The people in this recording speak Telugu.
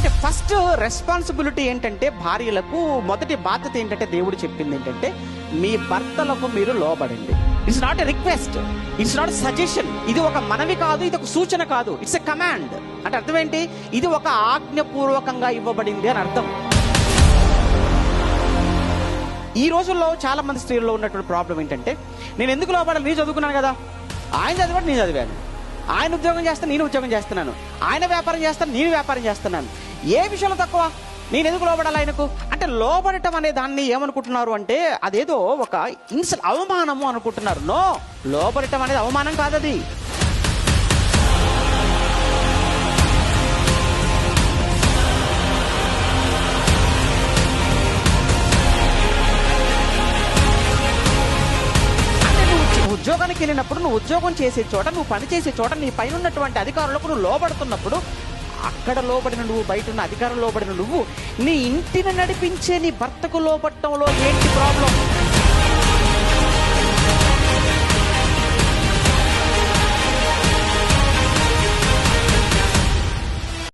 అంటే ఫస్ట్ రెస్పాన్సిబిలిటీ ఏంటంటే, భార్యలకు మొదటి బాధ్యత ఏంటంటే, దేవుడు చెప్పింది ఏంటంటే, మీ భర్తలకు మీరు లోబడండి. It's not a request, it's not suggestion. ఇది ఒక మనవి కాదు, ఇది ఒక సూచన కాదు, ఇట్స్ ఎ కమాండ్. అంటే అర్థం ఏంటి? ఇది ఒక ఆజ్ఞపూర్వకంగా ఇవ్వబడింది అని అర్థం. ఈ రోజుల్లో చాలా మంది స్త్రీల్లో ఉన్నటువంటి ప్రాబ్లం ఏంటంటే, నేను ఎందుకు లోపడాలి, నేను చదువుకున్నాను కదా, ఆయన చదివాడు నేను చదివాను, ఆయన ఉద్యోగం చేస్తాను నేను ఉద్యోగం చేస్తున్నాను, ఆయన వ్యాపారం చేస్తాను నేను వ్యాపారం చేస్తున్నాను, ఏ విషయంలో తక్కువ, నేను ఎందుకు లోబడాలి ఆయనకు? అంటే లోబడటం అనే దాన్ని ఏమనుకుంటున్నారు అంటే, అదేదో ఒక అవమానము అనుకుంటున్నారు. నో, లోబడటం అనేది అవమానం కాదు. అది ఉద్యోగానికి వెళ్ళినప్పుడు, నువ్వు ఉద్యోగం చేసే చోట, నువ్వు పని చేసే చోట, నీ పైన ఉన్నటువంటి అధికారులకు నువ్వు లోబడుతున్నప్పుడు, అక్కడ లోబడిన నువ్వు, బయట ఉన్న అధికారం లోబడిన నువ్వు, నీ ఇంటిని నడిపించే నీ భర్తకు లోబడటంలో ఏంటి ప్రాబ్లం?